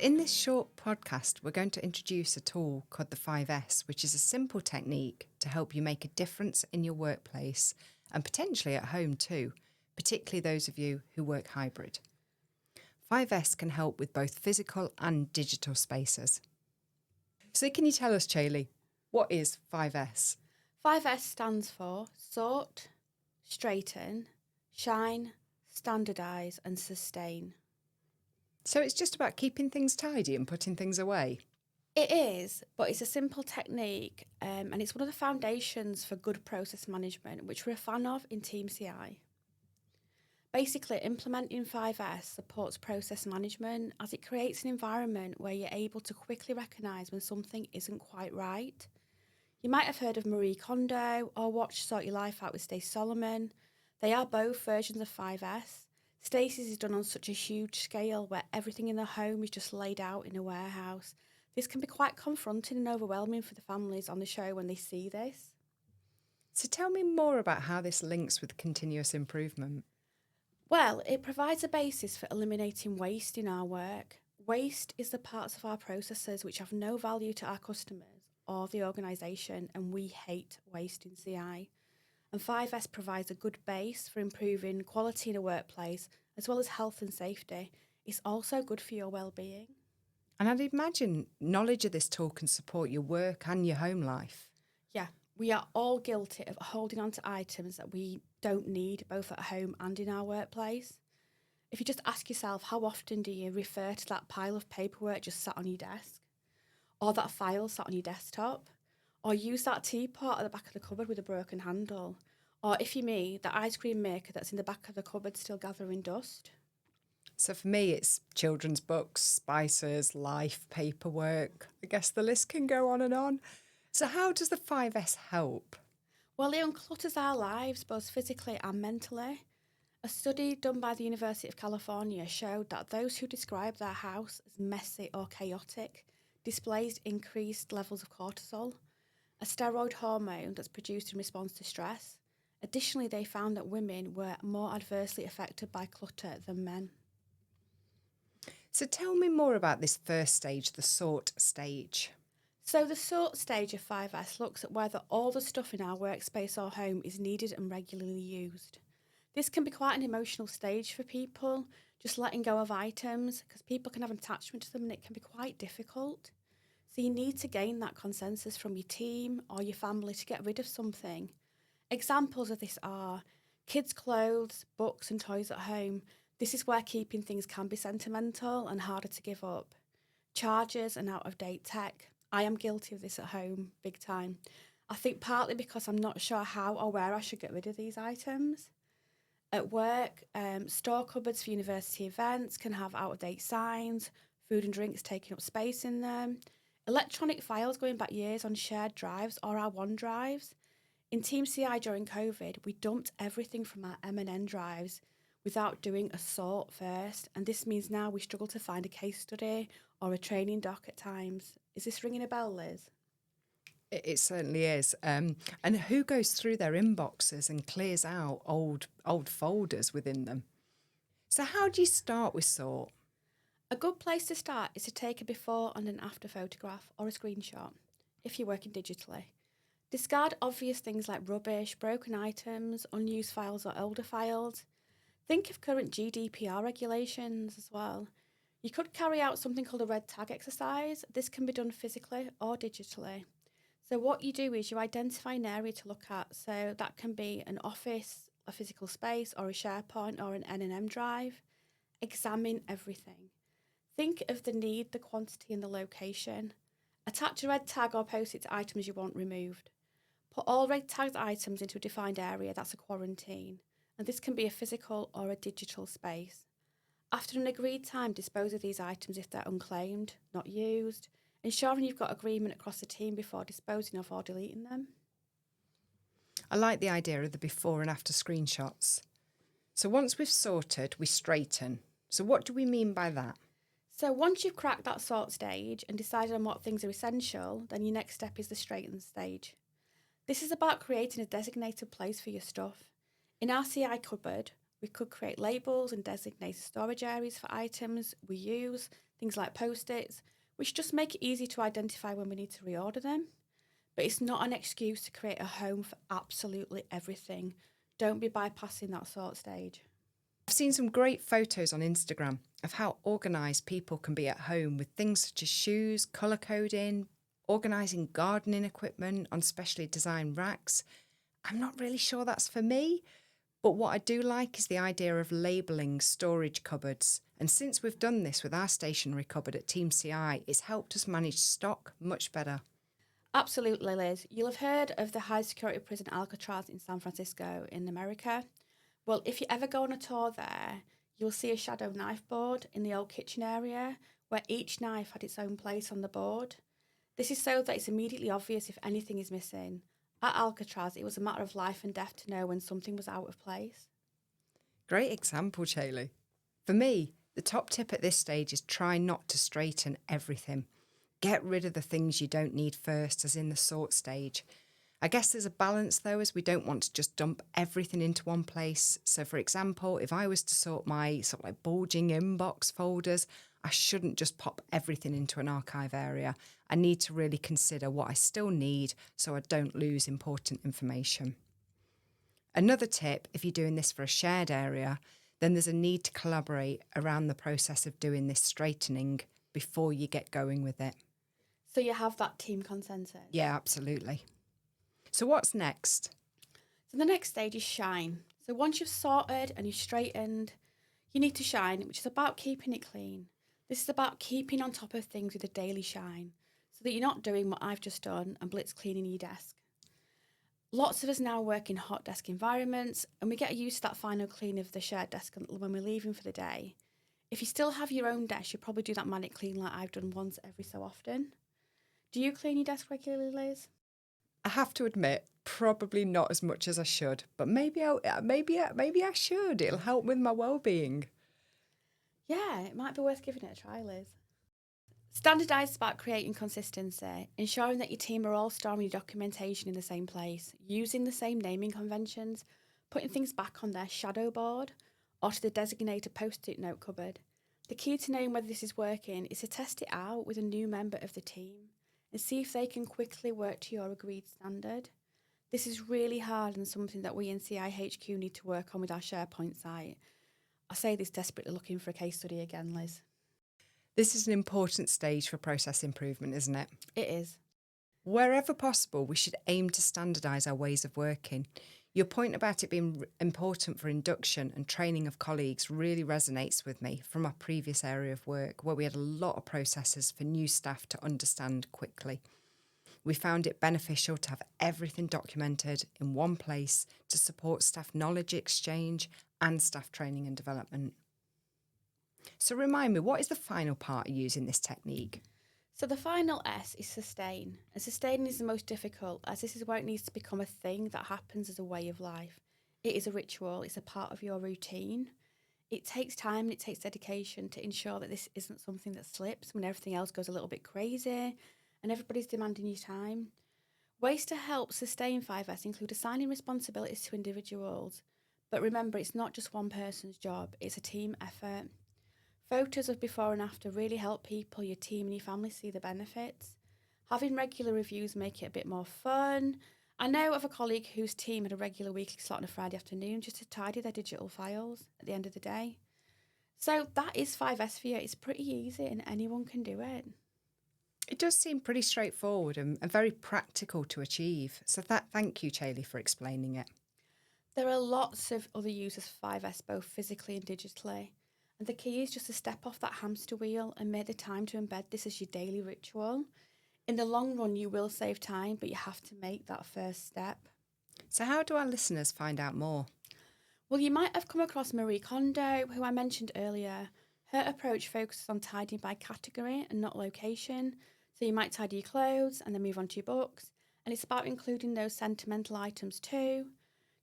in this short podcast, we're going to introduce a tool called the 5S, which is a simple technique to help you make a difference in your workplace and potentially at home too, particularly those of you who work hybrid. 5S can help with both physical and digital spaces. So can you tell us, Chailey, what is 5S? 5S stands for sort, straighten, shine, standardise and sustain. So it's just about keeping things tidy and putting things away. It is, but it's a simple technique and it's one of the foundations for good process management, which we're a fan of in Team CI. Basically, implementing 5S supports process management as it creates an environment where you're able to quickly recognise when something isn't quite right. You might have heard of Marie Kondo or watched Sort Your Life Out with Stacey Solomon. They are both versions of 5S. Stacey's is done on such a huge scale where everything in the home is just laid out in a warehouse. This can be quite confronting and overwhelming for the families on the show when they see this. So tell me more about how this links with continuous improvement. Well, it provides a basis for eliminating waste in our work. Waste is the parts of our processes which have no value to our customers or the organisation, and we hate waste in CI. And 5S provides a good base for improving quality in a workplace as well as health and safety. It's also good for your well-being. And I'd imagine knowledge of this tool can support your work and your home life. Yeah, we are all guilty of holding on to items that we don't need, both at home and in our workplace. If you just ask yourself, how often do you refer to that pile of paperwork just sat on your desk? Or that file sat on your desktop? Or use that teapot at the back of the cupboard with a broken handle? Or if you're me, the ice cream maker that's in the back of the cupboard still gathering dust? So for me, it's children's books, spices, life, paperwork. I guess the list can go on and on. So how does the 5S help? Well, it unclutters our lives, both physically and mentally. A study done by the University of California showed that those who describe their house as messy or chaotic displays increased levels of cortisol, a steroid hormone that's produced in response to stress. Additionally, they found that women were more adversely affected by clutter than men. So tell me more about this first stage, the sort stage. So the sort stage of 5S looks at whether all the stuff in our workspace or home is needed and regularly used. This can be quite an emotional stage for people, just letting go of items, because people can have an attachment to them and it can be quite difficult. So you need to gain that consensus from your team or your family to get rid of something. Examples of this are kids' clothes, books and toys at home. This is where keeping things can be sentimental and harder to give up. Chargers and out-of-date tech. I am guilty of this at home, big time. I think partly because I'm not sure how or where I should get rid of these items. At work, store cupboards for university events can have out-of-date signs, food and drinks taking up space in them, electronic files going back years on shared drives or our OneDrives. In Team CI during COVID, we dumped everything from our M&N drives without doing a sort first, and this means now we struggle to find a case study or a training doc at times. Is this ringing a bell, Liz? It certainly is. And who goes through their inboxes and clears out old folders within them? So how do you start with sort? A good place to start is to take a before and an after photograph or a screenshot, if you're working digitally. Discard obvious things like rubbish, broken items, unused files or older files. Think of current GDPR regulations as well. You could carry out something called a red tag exercise. This can be done physically or digitally. So what you do is you identify an area to look at. So that can be an office, a physical space, or a SharePoint or an N&M drive. Examine everything. Think of the need, the quantity and the location. Attach a red tag or post it to items you want removed. Put all red tagged items into a defined area, that's a quarantine. And this can be a physical or a digital space. After an agreed time, dispose of these items if they're unclaimed, not used, ensuring you've got agreement across the team before disposing of or deleting them. I like the idea of the before and after screenshots. So once we've sorted, we straighten. So what do we mean by that? So once you've cracked that sort stage and decided on what things are essential, then your next step is the straighten stage. This is about creating a designated place for your stuff. In our CI cupboard, we could create labels and designated storage areas for items we use, things like post-its, which just make it easy to identify when we need to reorder them. But it's not an excuse to create a home for absolutely everything. Don't be bypassing that sort stage. I've seen some great photos on Instagram of how organised people can be at home with things such as shoes, colour coding, organising gardening equipment on specially designed racks. I'm not really sure that's for me, but what I do like is the idea of labelling storage cupboards. And since we've done this with our stationery cupboard at Team CI, it's helped us manage stock much better. Absolutely, Liz. You'll have heard of the high security prison Alcatraz in San Francisco in America. Well, if you ever go on a tour there, you'll see a shadow knife board in the old kitchen area where each knife had its own place on the board. This is so that it's immediately obvious if anything is missing. At Alcatraz, it was a matter of life and death to know when something was out of place. Great example, Shaylee. For me, the top tip at this stage is try not to straighten everything. Get rid of the things you don't need first, as in the sort stage. I guess there's a balance though, as we don't want to just dump everything into one place. So for example, if I was to sort my sort of like bulging inbox folders, I shouldn't just pop everything into an archive area. I need to really consider what I still need so I don't lose important information. Another tip, if you're doing this for a shared area, then there's a need to collaborate around the process of doing this straightening before you get going with it. So you have that team consensus. Yeah, absolutely. So what's next? So the next stage is shine. So once you've sorted and you've straightened, you need to shine, which is about keeping it clean. This is about keeping on top of things with a daily shine so that you're not doing what I've just done and blitz cleaning your desk. Lots of us now work in hot desk environments and we get used to that final clean of the shared desk when we're leaving for the day. If you still have your own desk, you probably do that manic clean like I've done once every so often. Do you clean your desk regularly, Liz? I have to admit, probably not as much as I should, but maybe I should. It'll help with my well-being. Yeah, it might be worth giving it a try, Liz. Standardise is about creating consistency, ensuring that your team are all storing your documentation in the same place, using the same naming conventions, putting things back on their shadow board or to the designated post-it note cupboard. The key to knowing whether this is working is to test it out with a new member of the team and see if they can quickly work to your agreed standard. This is really hard and something that we in CIHQ need to work on with our SharePoint site. I say this desperately looking for a case study again, Liz. This is an important stage for process improvement, isn't it? It is. Wherever possible, we should aim to standardise our ways of working. Your point about it being important for induction and training of colleagues really resonates with me from our previous area of work, where we had a lot of processes for new staff to understand quickly. We found it beneficial to have everything documented in one place to support staff knowledge exchange and staff training and development. So remind me, what is the final part of using this technique? So the final S is sustain. And sustaining is the most difficult, as this is where it needs to become a thing that happens as a way of life. It is a ritual, it's a part of your routine. It takes time and it takes dedication to ensure that this isn't something that slips when everything else goes a little bit crazy and everybody's demanding your time. Ways to help sustain 5S include assigning responsibilities to individuals. But remember, it's not just one person's job, it's a team effort. Photos of before and after really help people, your team and your family see the benefits. Having regular reviews make it a bit more fun. I know of a colleague whose team had a regular weekly slot on a Friday afternoon just to tidy their digital files at the end of the day. So that is 5S for you. It's pretty easy and anyone can do it. It does seem pretty straightforward and very practical to achieve. So thank you, Chailey, for explaining it. There are lots of other uses for 5S, both physically and digitally. And the key is just to step off that hamster wheel and make the time to embed this as your daily ritual. In the long run, you will save time, but you have to make that first step. So how do our listeners find out more? Well, you might have come across Marie Kondo, who I mentioned earlier. Her approach focuses on tidying by category and not location. So you might tidy your clothes and then move on to your books. And it's about including those sentimental items too.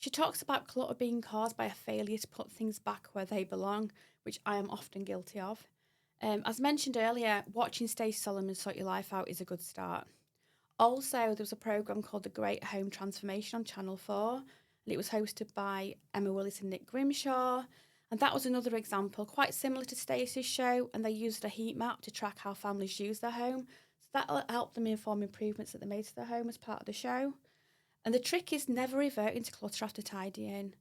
She talks about clutter being caused by a failure to put things back where they belong, which I am often guilty of. As mentioned earlier, watching Stacey Solomon sort your life out is a good start. Also, there was a programme called The Great Home Transformation on Channel 4, and it was hosted by Emma Willis and Nick Grimshaw. And that was another example, quite similar to Stacey's show, and they used a heat map to track how families use their home. So that'll help them inform improvements that they made to their home as part of the show. And the trick is never reverting to clutter after tidying.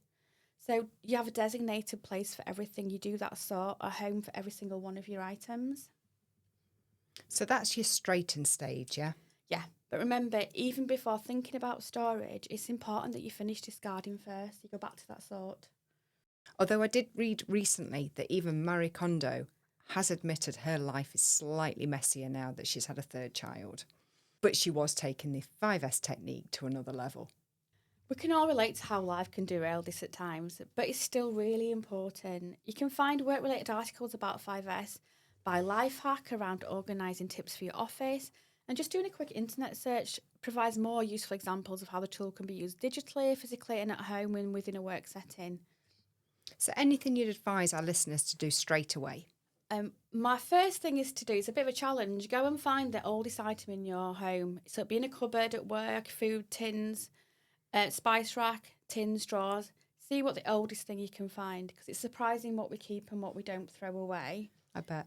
So you have a designated place for everything. You do that sort, a home for every single one of your items. So that's your straighten stage, yeah? Yeah, but remember, even before thinking about storage, it's important that you finish discarding first. You go back to that sort. Although I did read recently that even Marie Kondo has admitted her life is slightly messier now that she's had a third child. But she was taking the 5S technique to another level. We can all relate to how life can derail this at times, but it's still really important. You can find work-related articles about 5S by Lifehack around organising tips for your office, and just doing a quick internet search provides more useful examples of how the tool can be used digitally, physically, and at home and within a work setting. So anything you'd advise our listeners to do straight away? My first thing is to do, it's a bit of a challenge, go and find the oldest item in your home. So it'd be in a cupboard at work, food tins, spice rack, tins, drawers. See what the oldest thing you can find, because it's surprising what we keep and what we don't throw away. I bet.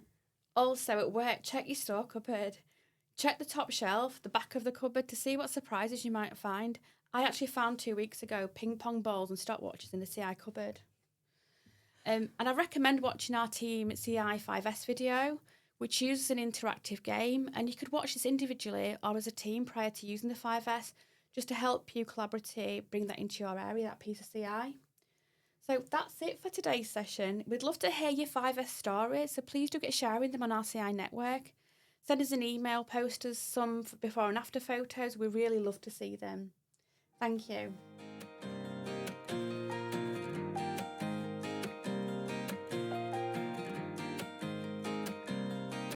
Also at work, check your store cupboard. Check the top shelf, the back of the cupboard, to see what surprises you might find. I actually found 2 weeks ago ping pong balls and stopwatches in the CI cupboard. And I recommend watching our Team CI 5S video, which uses an interactive game, and you could watch this individually or as a team prior to using the 5S, just to help you collaboratively bring that into your area, that piece of CI. So that's it for today's session. We'd love to hear your 5S stories, so please do get sharing them on our CI network. Send us an email, post us some before and after photos. We really love to see them. Thank you.